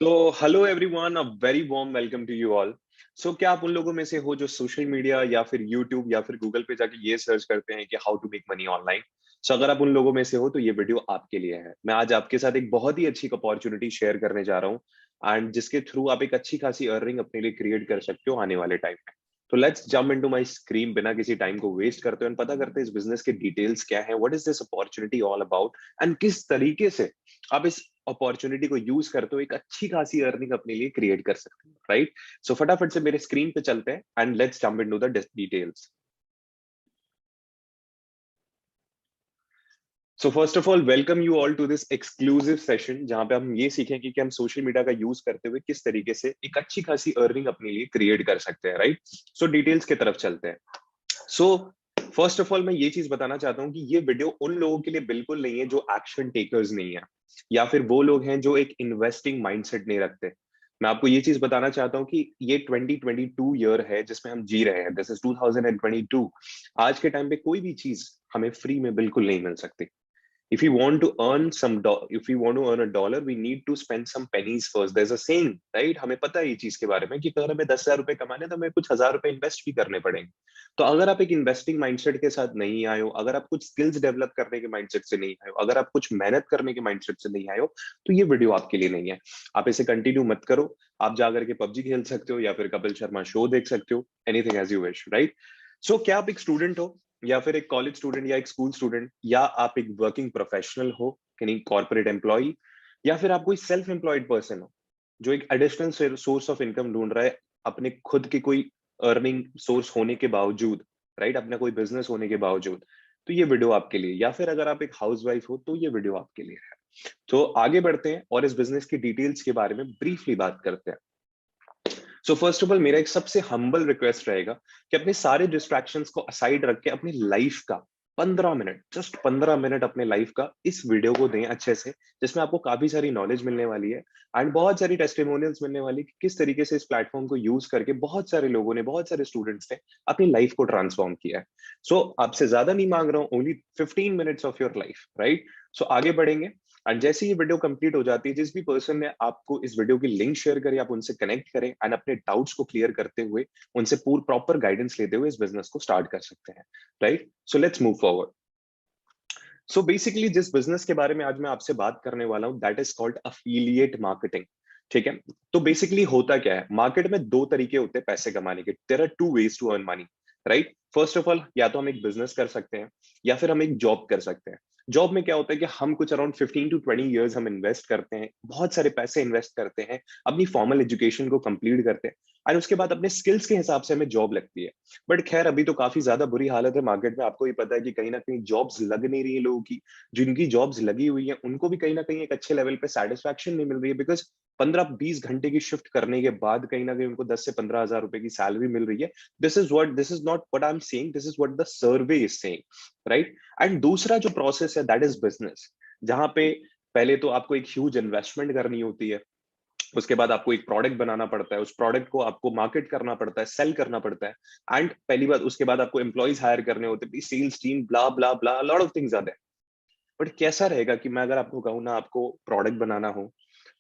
तो hello everyone, a very warm welcome to you all. So क्या आप उन लोगों में से हो जो सोशल मीडिया या फिर यूट्यूब या फिर गूगल पे जाके ये सर्च करते हैं कि how to make money online? So अगर आप उन लोगों में से हो तो ये वीडियो आपके लिए है। मैं आज आपके साथ एक बहुत ही अच्छी अपॉर्चुनिटी शेयर करने जा रहा हूँ एंड जिसके थ्रू आप एक अच्छी खासी अर्निंग अपने लिए क्रिएट कर सकते हो आने वाले टाइम में। तो let's jump into my screen बिना किसी टाइम को वेस्ट करते हुए पता करते हैं इस बिजनेस के डिटेल्स क्या है, what is this opportunity all about and किस तरीके से आप इस अपॉर्चुनिटी को यूज करते हो एक अच्छी खासी अर्निंग अपने लिए क्रिएट कर सकते हो, राइट? सो फटाफट से मेरे स्क्रीन पे चलते हैं and let's jump into the details. So first of all welcome you all to this exclusive session जहां पे हम ये सीखेंगे कि हम सोशल मीडिया का यूज करते हुए किस तरीके से एक अच्छी खासी अर्निंग अपने लिए क्रिएट कर सकते हैं, राइट? सो डिटेल्स की तरफ चलते हैं। सो फर्स्ट ऑफ ऑल मैं ये चीज बताना चाहता हूँ कि ये वीडियो उन लोगों के लिए बिल्कुल नहीं है जो एक्शन टेकर्स नहीं है या फिर वो लोग हैं जो एक इन्वेस्टिंग माइंडसेट नहीं रखते। मैं आपको ये चीज बताना चाहता हूँ कि ये 2022 ईयर है जिसमें हम जी रहे हैं। This is 2022। आज के टाइम पे कोई भी चीज हमें फ्री में बिल्कुल नहीं मिल सकती। if you want to earn some if you want to earn a dollar, we need to spend some pennies first. There's a saying, right? हमें पता है ये चीज के बारे में कि अगर हमें 10,000 रुपए कमाने तो हमें कुछ हजार रुपए इन्वेस्ट भी करने पड़ेंगे। तो अगर आप एक इन्वेस्टिंग माइंडसेट के साथ नहीं आए हो, अगर आप कुछ स्किल्स डेवलप करने के माइंडसेट से नहीं आए हो, अगर आप कुछ मेहनत करने के माइंडसेट से नहीं आए हो, तो ये वीडियो आपके लिए नहीं है। आप इसे कंटिन्यू मत करो। आप जाकर के पबजी खेल सकते हो या फिर कपिल शर्मा शो देख सकते हो, anything as you wish, right? So क्या आप एक स्टूडेंट हो या फिर एक कॉलेज स्टूडेंट या एक स्कूल स्टूडेंट या आप एक वर्किंग प्रोफेशनल हो, यानी कॉर्पोरेट एम्प्लॉय, या फिर आप कोई सेल्फ एम्प्लॉयड पर्सन हो जो एक एडिशनल सोर्स ऑफ इनकम ढूंढ रहा है अपने खुद की कोई अर्निंग सोर्स होने के बावजूद, राइट? अपना कोई बिजनेस होने के बावजूद, तो ये वीडियो आपके लिए। या फिर अगर आप एक हाउसवाइफ हो तो ये वीडियो आपके लिए है। तो आगे बढ़ते हैं और इस बिजनेस की डिटेल्स के बारे में ब्रीफली बात करते हैं। सो फर्स्ट ऑफ ऑल मेरा एक सबसे हम्बल रिक्वेस्ट रहेगा कि अपने सारे डिस्ट्रैक्शंस को असाइड रख के अपनी लाइफ का 15 मिनट, जस्ट 15 मिनट अपने लाइफ का इस वीडियो को दें अच्छे से, जिसमें आपको काफी सारी नॉलेज मिलने वाली है एंड बहुत सारी टेस्टिमोनियल्स मिलने वाली कि किस तरीके से इस प्लेटफॉर्म को यूज करके बहुत सारे लोगों ने, बहुत सारे स्टूडेंट्स ने अपनी लाइफ को ट्रांसफॉर्म किया है। सो आपसे ज्यादा नहीं मांग रहा हूँ, only 15 minutes of your life, right? So आगे बढ़ेंगे एंड जैसे ही वीडियो कंप्लीट हो जाती है, जिस भी पर्सन ने आपको इस वीडियो की लिंक शेयर करी, आप उनसे कनेक्ट करें एंड अपने डाउट्स को क्लियर करते हुए उनसे पूरी प्रॉपर गाइडेंस लेते हुए इस बिजनेस को स्टार्ट कर सकते हैं, right? So let's move forward. So basically जिस बिजनेस के बारे में आज मैं आपसे बात करने वाला हूं, that is called affiliate marketing. ठीक है? तो बेसिकली होता क्या है, मार्केट में दो तरीके होते हैं पैसे कमाने के। There are two ways to earn money, right? First of all, या तो हम एक बिजनेस कर सकते हैं या फिर हम एक जॉब कर सकते हैं। जॉब में क्या होता है कि हम कुछ अराउंड 15 to 20 years हम इन्वेस्ट करते हैं, बहुत सारे पैसे इन्वेस्ट करते हैं, अपनी फॉर्मल एजुकेशन को कंप्लीट करते हैं और उसके बाद अपने स्किल्स के हिसाब से हमें जॉब लगती है। बट खैर अभी तो काफी ज्यादा बुरी हालत है मार्केट में, आपको ही पता है कि कहीं ना कहीं जॉब्स लग नहीं रही है लोगों की। जिनकी जॉब्स लगी हुई है उनको भी कहीं ना कहीं एक अच्छे लेवल पे सेटिस्फैक्शन नहीं मिल रही है, बिकॉज 15-20 घंटे की शिफ्ट करने के बाद कहीं ना कहीं उनको 10 से 15 हजार रुपए की सैलरी मिल रही है। This is not what I am saying, this is what the survey is saying, right? And दूसरा जो प्रोसेस है दैट इज बिजनेस, जहां पे पहले तो आपको एक ह्यूज इन्वेस्टमेंट करनी होती है, उसके बाद आपको एक प्रोडक्ट बनाना पड़ता है, उस प्रोडक्ट को आपको मार्केट करना पड़ता है, सेल करना पड़ता है एंड पहली बात उसके बाद आपको एम्प्लॉइज हायर करने होते हैं, sales team, blah blah blah, lot of things are there. But कैसा रहेगा कि मैं अगर आपको कहूँ ना आपको प्रोडक्ट बनाना हो,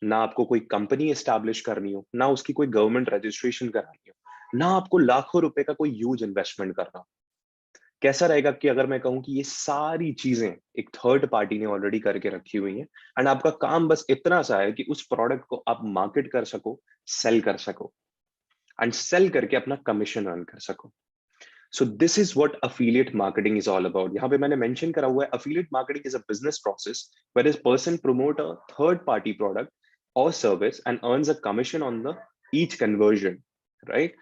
ना आपको कोई कंपनी एस्टैब्लिश करनी हो, ना उसकी कोई गवर्नमेंट रजिस्ट्रेशन करानी हो, ना आपको लाखों रुपए का कोई ह्यूज इन्वेस्टमेंट करना हो। कैसा रहेगा कि अगर मैं कहूँ कि ये सारी चीजें एक थर्ड पार्टी ने ऑलरेडी करके रखी हुई हैं एंड आपका काम बस इतना सा है कि उस प्रोडक्ट को आप मार्केट कर सको, सेल कर सको एंड सेल करके अपना कमीशन अर्न कर सको। So this is what affiliate marketing is all about. यहाँ पे मैंने मेंशन करा हुआ है, affiliate marketing is a business process where is person promote a third party product or service and earns a commission on the each conversion, right?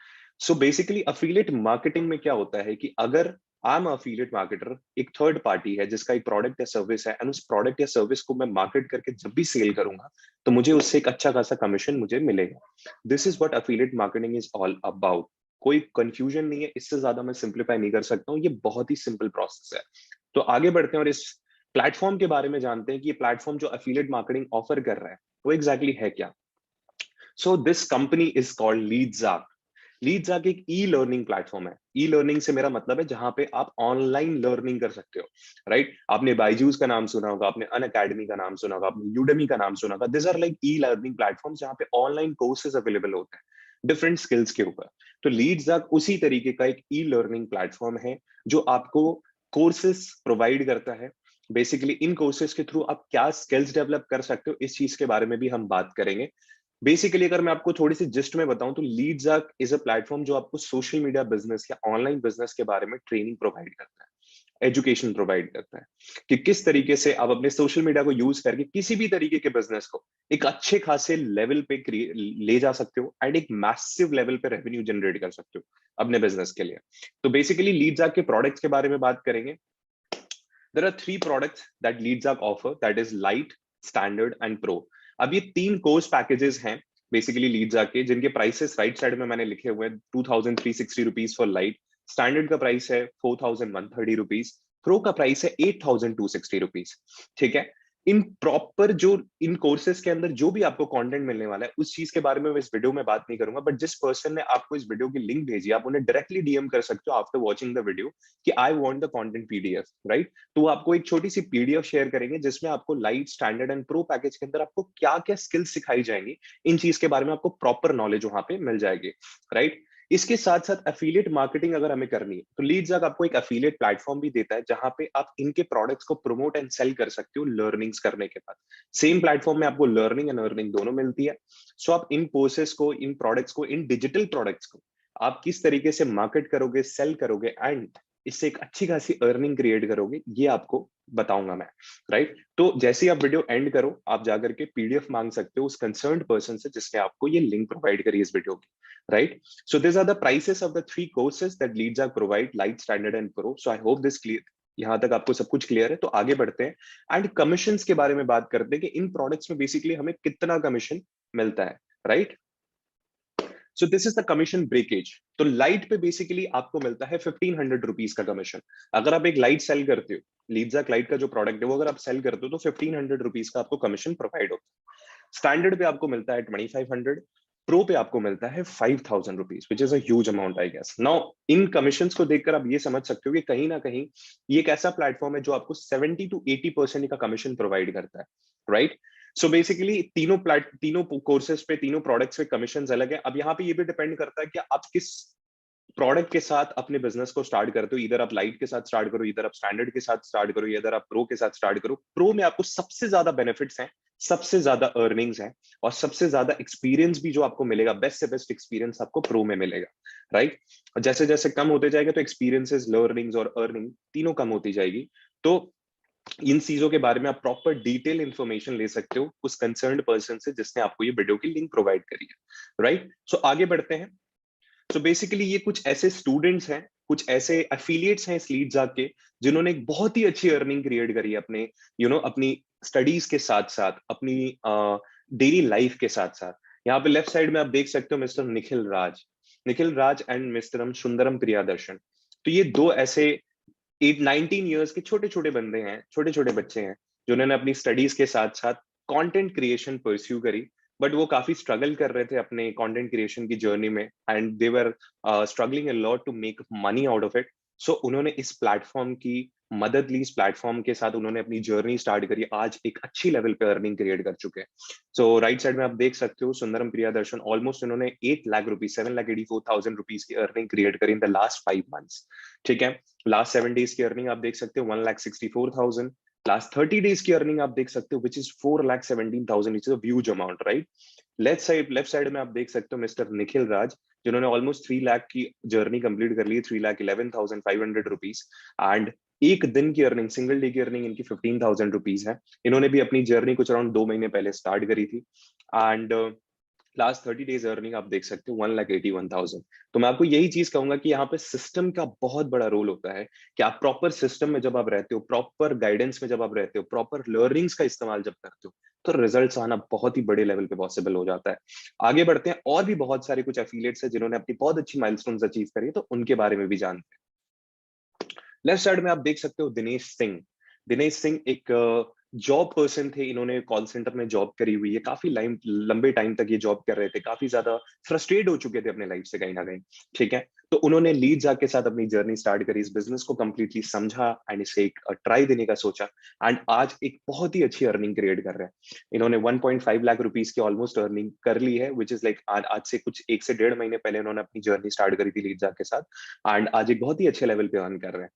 So basically affiliate marketing में क्या होता है कि अगर आई एम affiliate marketer, एक third party है जिसका एक प्रोडक्ट या सर्विस है एंड उस प्रोडक्ट या सर्विस को मैं मार्केट करके जब भी सेल करूंगा तो मुझे उससे एक अच्छा खासा कमीशन मुझे मिलेगा। This is what affiliate marketing is all about। कोई कंफ्यूजन नहीं है, इससे ज्यादा मैं सिंप्लीफाई नहीं कर सकता हूँ, ये बहुत ही सिंपल प्रोसेस है। तो आगे बढ़ते हैं और इस प्लेटफॉर्म के बारे में जानते हैं कि ये प्लेटफॉर्म जो affiliate मार्केटिंग ऑफर कर रहा है वो एग्जैक्टली है क्या। So this company is called Leadzark. Leadsark एक ई लर्निंग प्लेटफॉर्म है। ई लर्निंग से मेरा मतलब है जहां पे आप ऑनलाइन लर्निंग कर सकते हो, राइट? आपने बायजूस का नाम सुना होगा, आपने अन अकेडमी का नाम सुना होगा, आपने यूडेमी का नाम सुना होगा। This are like e learning platform जहां पे ऑनलाइन कोर्सेज अवेलेबल होते हैं डिफरेंट स्किल्स के ऊपर। तो लीड्सआर्क उसी तरीके का एक ई लर्निंग प्लेटफॉर्म है जो आपको कोर्सेज प्रोवाइड करता है। बेसिकली इन कोर्सेज के थ्रू आप क्या स्किल्स डेवलप कर सकते हो, इस चीज के बारे में भी हम बात करेंगे। बेसिकली अगर मैं आपको थोड़ी सी जिस्ट में बताऊं तो लीड्सआर्क इज अ प्लेटफॉर्म जो आपको सोशल मीडिया बिजनेस या ऑनलाइन बिजनेस के बारे में ट्रेनिंग प्रोवाइड करता है, एजुकेशन प्रोवाइड करता है कि किस तरीके से आप अपने सोशल मीडिया को यूज करके किसी भी तरीके के बिजनेस को एक अच्छे खासे लेवल पे ले जा सकते हो एंड एक मैसिव लेवल पे रेवेन्यू जनरेट कर सकते हो अपने बिजनेस के लिए। तो बेसिकली लीड्सआर्क के प्रोडक्ट्स के बारे में बात करेंगे। There are three products that LeadsArc offer, that is Lite, Standard and Pro. अब ये तीन कोर्स पैकेजेस हैं बेसिकली LeadsArc के, जिनके प्राइसेस राइट साइड में मैंने लिखे हुए हैं। 2360 रुपीज फॉर लाइट, स्टैंडर्ड का प्राइस है 4130 रुपीज, प्रो का प्राइस है 8260 रुपीज। ठीक है, इन प्रॉपर जो इन कोर्सेज के अंदर जो भी आपको कंटेंट मिलने वाला है उस चीज के बारे में मैं इस वीडियो में बात नहीं करूंगा, बट जिस पर्सन ने आपको इस वीडियो की लिंक भेजी आप उन्हें डायरेक्टली डीएम कर सकते हो आफ्टर वॉचिंग द वीडियो कि I want the content PDF, right? तो वो आपको एक छोटी सी पीडीएफ शेयर करेंगे जिसमें आपको light, standard and pro package के अंदर आपको क्या क्या स्किल्स सिखाई जाएंगी, इन चीज के बारे में आपको प्रॉपर नॉलेज वहां पे मिल जाएगी, राइट? इसके साथ साथ एफिलिएट मार्केटिंग अगर हमें करनी है तो लीड्सआर्क आपको एक एफिलिएट प्लेटफॉर्म भी देता है जहां पे आप इनके प्रोडक्ट्स को प्रमोट एंड सेल कर सकते हो लर्निंग्स करने के बाद। सेम प्लेटफॉर्म में आपको लर्निंग एंड अर्निंग दोनों मिलती है। सो आप इन कोर्सेस को, इन प्रोडक्ट्स को, इन डिजिटल प्रोडक्ट्स को आप किस तरीके से मार्केट करोगे, सेल करोगे एंड इससे एक अच्छी खासी अर्निंग क्रिएट करोगे, ये आपको बताऊंगा मैं, राइट? तो जैसे ही आप वीडियो एंड करो आप जाकर के पीडीएफ मांग सकते हो उस कंसर्न्ड पर्सन से जिसने आपको ये लिंक प्रोवाइड करी इस वीडियो की, right? So these are the prices of the three courses that LeadsArc provide, Light, Standard and Pro. So I hope this clear, यहाँ तक आपको सब कुछ क्लियर है। तो आगे बढ़ते हैं एंड कमीशंस के बारे में बात करते हैं कि इन प्रोडक्ट्स में बेसिकली हमें कितना कमीशन मिलता है, right? So this is the commission breakage. तो लाइट पे बेसिकली आपको मिलता है 1500 रुपीज का कमीशन। अगर आप एक लाइट सेल करते हो, लीड्सआर्क लाइट का जो प्रोडक्ट है वो अगर आप सेल करते हो तो 1500 रुपीज का आपको कमीशन प्रोवाइड होता है। स्टैंडर्ड पे आपको मिलता है 2500, प्रो पे आपको मिलता है 5000 rupees, which is a huge amount I guess. Now इन कमीशन को देखकर आप ये समझ सकते हो कि कहीं ना कहीं ये एक ऐसा प्लेटफॉर्म है जो आपको 70 to 80% का कमीशन प्रोवाइड करता है, राइट? सो बेसिकली तीनों कोर्सेज पे, तीनों प्रोडक्ट्स पे कमीशन अलग है। अब यहाँ पे ये भी डिपेंड करता है कि आप किस प्रोडक्ट के साथ अपने बिजनेस को स्टार्ट करते हो। इधर आप लाइट के साथ स्टार्ट करो, इधर आप स्टैंडर्ड के साथ स्टार्ट करो, इधर आप प्रो के साथ स्टार्ट करो। प्रो में आपको सबसे ज्यादा बेनिफिट्स हैं, सबसे ज्यादा अर्निंग्स हैं और सबसे ज्यादा एक्सपीरियंस भी जो आपको मिलेगा, बेस्ट से बेस्ट एक्सपीरियंस आपको प्रो में मिलेगा, राइट? जैसे जैसे कम होते जाएगा तो एक्सपीरियंसेस, लर्निंग्स और अर्निंग तीनों कम होती जाएगी। तो इन चीजों के बारे में आप प्रॉपर डिटेल इंफॉर्मेशन ले सकते हो उस कंसर्न्ड पर्सन से जिसने आपको ये वीडियो की लिंक प्रोवाइड करी है, राइट? सो आगे बढ़ते हैं। सो बेसिकली ये कुछ ऐसे स्टूडेंट्स हैं, कुछ ऐसे एफिलिएट्स हैं इस लीड्सआर्क के जिन्होंने एक बहुत ही अच्छी अर्निंग क्रिएट करी है अपने अपनी स्टडीज के साथ साथ, अपनी डेली लाइफ के साथ साथ। यहाँ पे लेफ्ट साइड में आप देख सकते हो mister Nikhil Raj and mister Sundaram Priyadarshan. तो ये दो ऐसे 19 ईयर्स के छोटे छोटे बंदे हैं, छोटे छोटे बच्चे हैं जिन्होंने अपनी स्टडीज के साथ साथ कंटेंट क्रिएशन परस्यू करी। बट वो काफी स्ट्रगल कर रहे थे अपने कंटेंट क्रिएशन की जर्नी में and they were struggling a lot to make money out of it. So उन्होंने इस प्लेटफॉर्म की मदद ली, इस प्लेटफॉर्म के साथ उन्होंने अपनी जर्नी स्टार्ट करी, आज एक अच्छी लेवल पे अर्निंग क्रिएट कर चुके हैं। सो राइट साइड में आप देख सकते हो सुंदरम प्रियादर्शन, ऑलमोस्ट उन्होंने 8 लाख रुपीज, 7,84,000 रुपीज की अर्निंग क्रिएट करी इन द लास्ट 5 मंथ्स। ठीक है, लास्ट 7 डेज की अर्निंग आप देख सकते हो 1,64,000। लास्ट 30 डेज की अर्निंग आप देख सकते हो which is 4,17,000, which is a huge amount, right? Left side में आप देख सकते हो मिस्टर निखिल राज जिन्होंने ऑलमोस्ट 3 लाख की जर्नी कंप्लीट कर ली, 3,11,500 रुपीज एंड एक दिन की अर्निंग, सिंगल डे की अर्निंग इनकी 15,000 रुपीज है। इन्होंने भी अपनी जर्नी कुछ अराउंड 2 महीने पहले स्टार्ट करी थी एंड लास्ट 30 डेज अर्निंग आप देख सकते हो 1,81,000। तो मैं आपको यही चीज कहूंगा कि यहाँ पे सिस्टम का बहुत बड़ा रोल होता है कि आप प्रॉपर सिस्टम में जब आप रहते हो, प्रॉपर गाइडेंस में जब आप रहते हो, प्रॉपर लर्निंग्स का इस्तेमाल जब करते हो तो रिजल्ट्स आना बहुत ही बड़े लेवल पे पॉसिबल हो जाता है। आगे बढ़ते हैं, और भी बहुत सारे कुछ एफिलिएट्स हैं जिन्होंने अपनी बहुत अच्छी माइलस्टोन्स अचीव करी है, तो उनके बारे में भी जानते हैं। लेफ्ट साइड में आप देख सकते हो दिनेश सिंह एक जॉब पर्सन थे, इन्होंने कॉल सेंटर में जॉब करी हुई है, काफी लंबे टाइम तक ये जॉब कर रहे थे, काफी ज्यादा फ्रस्ट्रेट हो चुके थे अपने लाइफ से कहीं ना कहीं। ठीक है, तो उन्होंने लीड जाग के साथ अपनी जर्नी स्टार्ट करी, इस बिजनेस को कंप्लीटली समझा एंड इसे एक ट्राई देने का सोचा, एंड आज एक बहुत ही अच्छी अर्निंग क्रिएट कर रहे हैं। इन्होंने 1.5 लाख रुपीस की ऑलमोस्ट अर्निंग कर ली है, विच इज लाइक आज से कुछ 1 से 1.5 महीने पहले इन्होंने अपनी जर्नी स्टार्ट करी थी लीड जाग के साथ, एंड आज एक बहुत ही अच्छे लेवल पे अर्न कर रहे हैं।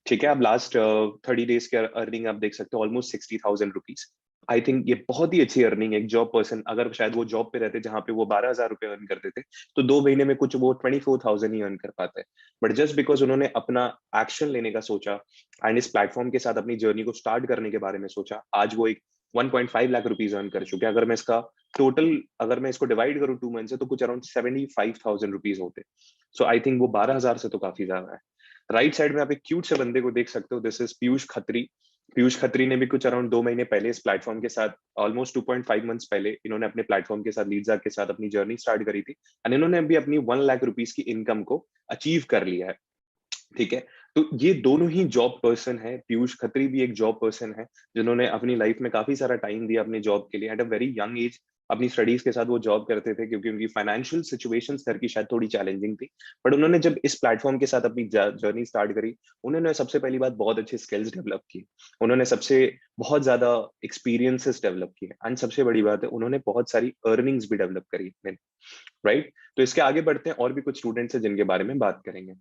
ठीक है, अब लास्ट 30 डेज के अर्निंग आप देख सकते हो, ऑलमोस्ट 60,000 रुपीज। आई थिंक ये बहुत ही अच्छी अर्निंग है। एक जॉब पर्सन अगर शायद वो जॉब पे रहते जहां पे वो 12,000 रुपए अर्न करते थे, तो 2 महीने में कुछ वो 24,000 ही अर्न कर पाते हैं। बट जस्ट बिकॉज उन्होंने अपना एक्शन लेने का सोचा एंड इस प्लेटफॉर्म के साथ अपनी जर्नी को स्टार्ट करने के बारे में सोचा, आज वो एक 1.5 लाख रुपीज अर्न कर चुके हैं। अगर मैं इसका टोटल, अगर मैं इसको डिवाइड करूं 2 मंथ से, तो कुछ अराउंड 75,000 रुपीज होते। सो आई थिंक वो 12,000 से तो काफी ज्यादा है। राइट साइड में आप एक क्यूट से बंदे को देख सकते हो, दिस इज पीयूष खत्री। पीयूष खत्री ने भी कुछ अराउंड 2 महीने पहले इस प्लेटफॉर्म के साथ, ऑलमोस्ट 2.5 मंथ्स पहले इन्होंने अपने प्लेटफॉर्म के साथ लीडजा के साथ अपनी जर्नी स्टार्ट करी थी, एंड इन्होंने भी अपनी 1 लाख रुपीज की इनकम को अचीव कर लिया है। ठीक है, तो ये दोनों ही जॉब पर्सन है। पीयूष खत्री भी एक जॉब पर्सन है, जिन्होंने अपनी लाइफ में काफी सारा टाइम दिया अपने जॉब के लिए। At a very young age अपनी स्टडीज के साथ वो जॉब करते थे, क्योंकि उनकी फाइनेंशियल सिचुएशंस घर की शायद थोड़ी चैलेंजिंग थी। बट उन्होंने जब इस प्लेटफॉर्म के साथ अपनी जर्नी स्टार्ट करी, उन्होंने सबसे पहली बात बहुत अच्छे स्किल्स डेवलप की, उन्होंने सबसे बहुत ज्यादा एक्सपीरियंसेस डेवलप किए, एंड सबसे बड़ी बात है उन्होंने बहुत सारी अर्निंग्स भी डेवलप करी। राइट, तो इसके आगे बढ़ते हैं, और भी कुछ स्टूडेंट्स हैं जिनके बारे में बात करेंगे।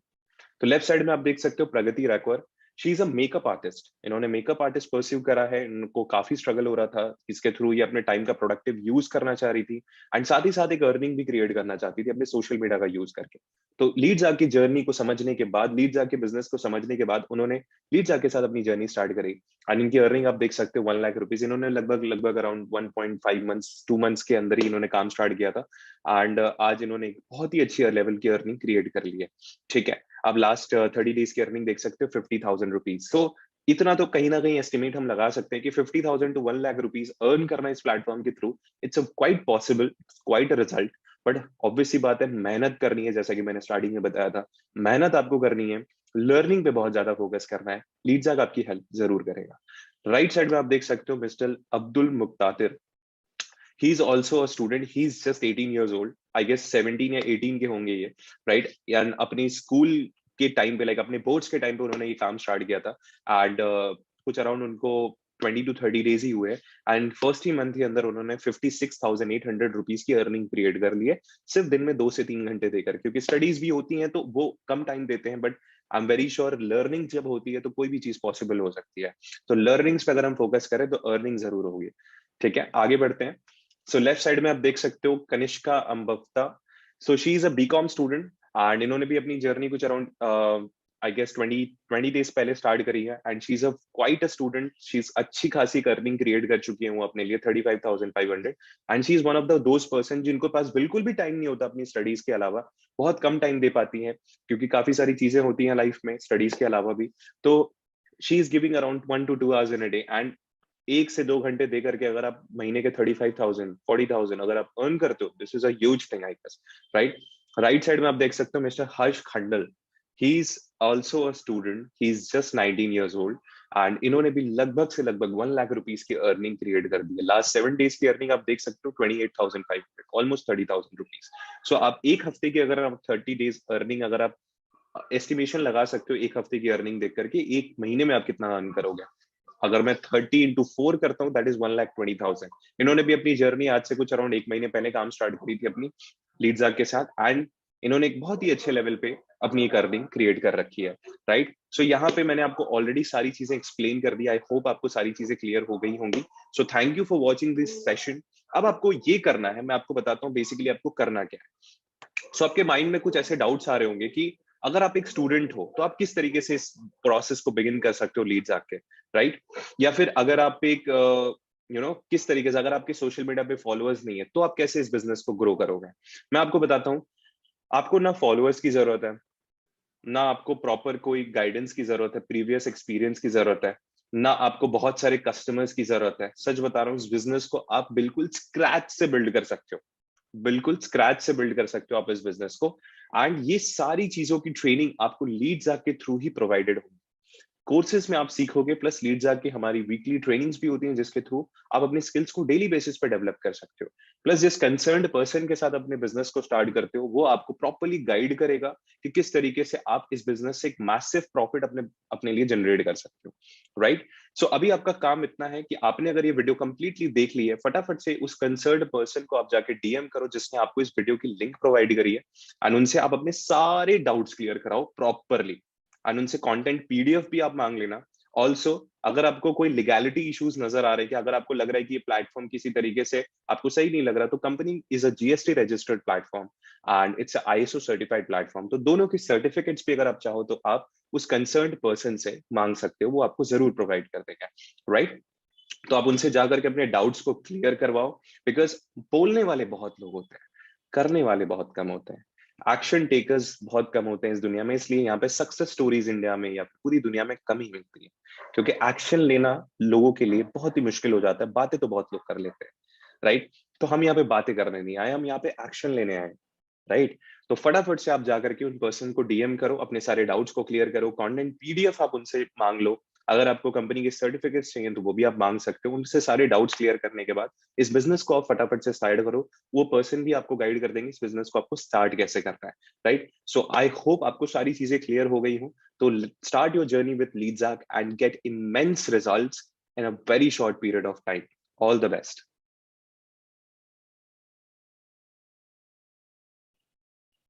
तो लेफ्ट साइड में आप देख सकते हो Pragati Raikwar. She is a makeup artist. इन्होंने मेकअप आर्टिस्ट परस्यू करा है, इनको काफी स्ट्रगल हो रहा था, इसके थ्रू ये अपने टाइम का प्रोडक्टिव यूज करना चाह रही थी, एंड साथ ही साथ एक अर्निंग भी क्रिएट करना चाहती थी अपने सोशल मीडिया का यूज करके। तो लीड जाके जर्नी को समझने के बाद, लीड जाके बिजनेस को समझने के बाद, उन्होंने लीड जाके साथ अपनी जर्नी स्टार्ट करी, एंड इनकी अर्निंग आप देख सकते हो 1 लाख रुपीज। इन्होंने लगभग लगभग अराउंड 1.5 मंथ्स 2 मंथ्स के अंदर ही इन्होंने काम स्टार्ट किया था, एंड आज इन्होंने एक बहुत ही अच्छी लेवल की अर्निंग क्रिएट कर ली है। ठीक है, आप लास्ट 30 डेज की अर्निंग देख सकते हो 50,000 रुपीज। तो इतना तो कहीं ना कहीं एस्टिमेट हम लगा सकते हैं कि 50,000 टू 1 लाख रुपीज अर्न करना इस प्लेटफॉर्म के through, it's quite possible, quite a result. But obviously बात है, मेहनत करनी है, जैसा कि मैंने स्टार्टिंग में बताया था, मेहनत आपको करनी है, लर्निंग पे बहुत ज्यादा फोकस करना है। लीडजाग आपकी हेल्प जरूर करेगा। राइट साइड में आप देख सकते हो mister Abdul Muqtadir. He is also a student, he is just 18 years old, I guess 17 या 18 के होंगे ये। राइट, यानी अपनी स्कूल के टाइम पे, लाइक अपने बोर्ड्स के टाइम पे उन्होंने ये काम स्टार्ट किया था, एंड कुछ अराउंड उनको 20 to 30 डेज ही हुए, एंड फर्स्ट ही मंथ के अंदर उन्होंने 56,800 रुपीज की अर्निंग क्रिएट कर ली है, सिर्फ दिन में 2 से 3 घंटे देकर। क्योंकि स्टडीज भी होती हैं तो वो कम टाइम देते हैं, but I am very sure learning जब होती है तो कोई भी चीज पॉसिबल हो सकती है। तो लर्निंग्स पे अगर हम फोकस करें तो अर्निंग जरूर होगी। ठीक है, आगे बढ़ते हैं। सो लेफ्ट साइड में आप देख सकते हो Kanishka Ambafta. So she is a BCom student, and इन्होंने भी अपनी जर्नी कुछ अराउंड आई गेस 20 डेज पहले स्टार्ट करी है, and she is a quite a student. शी इज अच्छी खासी अर्निंग क्रिएट कर चुकी है वो अपने लिए 35,500, and she is one of the those person जिनको पास बिल्कुल भी टाइम नहीं होता अपनी स्टडीज के अलावा, बहुत कम टाइम दे पाती हैं, क्योंकि काफी सारी चीजें होती हैं लाइफ में स्टडीज के अलावा भी। तो she is giving around 1 to 2 hours in a day, and 1 से 2 घंटे दे करके अगर आप महीने के 35,000 40,000 अगर आप अर्न करते हो, this is a huge thing I guess. Right, right side में आप देख सकते हो mister Harsh Khandal. He is also a student, he is just 19 years old, and इन्होंने भी लगभग से लगभग 1 लाख रुपीज की अर्निंग क्रिएट कर दी है। लास्ट 7 डेज की अर्निंग आप देख सकते हो 28,500, ऑलमोस्ट 30,000 रुपीज। सो आप एक हफ्ते की अगर आप 30 डेज अर्निंग अगर आप एस्टिमेशन लगा सकते हो, एक हफ्ते की अर्निंग देख करके एक महीने में आप कितना अर्न करोगे। अगर मैं 30 into 4 करता हूँ, दैट इज 1,20,000। इन्होंने भी अपनी जर्नी आज से कुछ अराउंड 1 महीने पहले काम स्टार्ट करी थी अपनी लीडजाग के साथ, एंड इन्होंने एक बहुत ही अच्छे लेवल पे अपनी एक अर्निंग क्रिएट कर रखी है। राइट, सो यहाँ पे मैंने आपको ऑलरेडी सारी चीजें एक्सप्लेन कर दी। आई होप आपको सारी चीजें क्लियर हो गई होंगी। So thank you for watching this session. अब आपको ये करना है, मैं आपको बताता हूँ बेसिकली आपको करना क्या है। सो आपके माइंड में कुछ ऐसे डाउट्स आ रहे होंगे कि अगर आप एक स्टूडेंट हो तो आप किस तरीके से इस प्रोसेस को बिगिन कर सकते हो लीड्स आके, राइट? या फिर अगर आप एक किस तरीके से, अगर आपके सोशल मीडिया पे फॉलोअर्स नहीं है तो आप कैसे इस बिजनेस को ग्रो करोगे। मैं आपको बताता हूँ, आपको ना फॉलोअर्स की जरूरत है, ना आपको प्रॉपर कोई गाइडेंस की जरूरत है, प्रीवियस एक्सपीरियंस की जरूरत है, ना आपको बहुत सारे कस्टमर्स की जरूरत है। सच बता रहा हूँ, इस बिजनेस को आप बिल्कुल स्क्रैच से बिल्ड कर सकते हो, बिल्कुल स्क्रैच से बिल्ड कर सकते हो आप इस बिजनेस को। एंड ये सारी चीजों की ट्रेनिंग आपको लीड्स के थ्रू ही प्रोवाइडेड होगी। कोर्सेज में आप सीखोगे, प्लस लीड्स की हमारी वीकली ट्रेनिंग्स भी होती हैं जिसके थ्रू आप अपने स्किल्स को डेली बेसिस पे डेवलप कर सकते हो। प्लस जिस कंसर्न्ड पर्सन के साथ अपने बिजनेस को स्टार्ट करते हो वो आपको प्रॉपर्ली गाइड करेगा कि किस तरीके से आप इस बिजनेस से एक मैसिव प्रॉफिट अपने अपने लिए जनरेट कर सकते हो, राइट। सो अभी आपका काम इतना है कि आपने अगर ये वीडियो कंप्लीटली देख ली है, फटाफट से उस कंसर्न्ड पर्सन को आप जाके डीएम करो जिसने आपको इस वीडियो की लिंक प्रोवाइड करी है, एंड उनसे आप अपने सारे डाउट्स क्लियर कराओ प्रॉपरली, एंड उनसे कंटेंट पीडीएफ भी आप मांग लेना। ऑल्सो अगर आपको कोई लीगैलिटी इश्यूज नजर आ रहे हैं कि अगर आपको लग रहा है कि ये प्लेटफॉर्म किसी तरीके से आपको सही नहीं लग रहा, तो company is a GST registered platform and it's ISO certified platform, तो दोनों की सर्टिफिकेट्स भी अगर आप चाहो तो आप उस कंसर्न्ड पर्सन से मांग सकते हो, वो आपको जरूर प्रोवाइड कर देगा, राइट। तो आप उनसे जाकर के अपने डाउट्स को क्लियर करवाओ, बिकॉज बोलने वाले बहुत लोग होते हैं, करने वाले बहुत कम होते हैं, एक्शन टेकर्स बहुत कम होते हैं इस दुनिया में, इसलिए यहाँ पे सक्सेस स्टोरीज इंडिया में या पूरी दुनिया में कम ही मिलती है, क्योंकि एक्शन लेना लोगों के लिए बहुत ही मुश्किल हो जाता है। बातें तो बहुत लोग कर लेते हैं, राइट। तो हम यहाँ पे बातें करने नहीं आए, हम यहाँ पे एक्शन लेने आए, राइट। तो फटाफट से आप जाकर के उन पर्सन को डीएम करो, अपने सारे डाउट्स को क्लियर करो, कंटेंट पीडीएफ आप उनसे मांग लो, अगर आपको कंपनी के सर्टिफिकेट्स चाहिए तो वो भी आप मांग सकते हो। उनसे सारे डाउट्स क्लियर करने के बाद इस बिजनेस को आप फटाफट से स्टार्ट करो, वो पर्सन भी आपको गाइड कर देंगे इस बिजनेस को आपको स्टार्ट कैसे करना है, राइट। सो आई होप आपको सारी चीजें क्लियर हो गई हो। तो start your journey with Leadjack and get immense results in a very short period of time. All the best.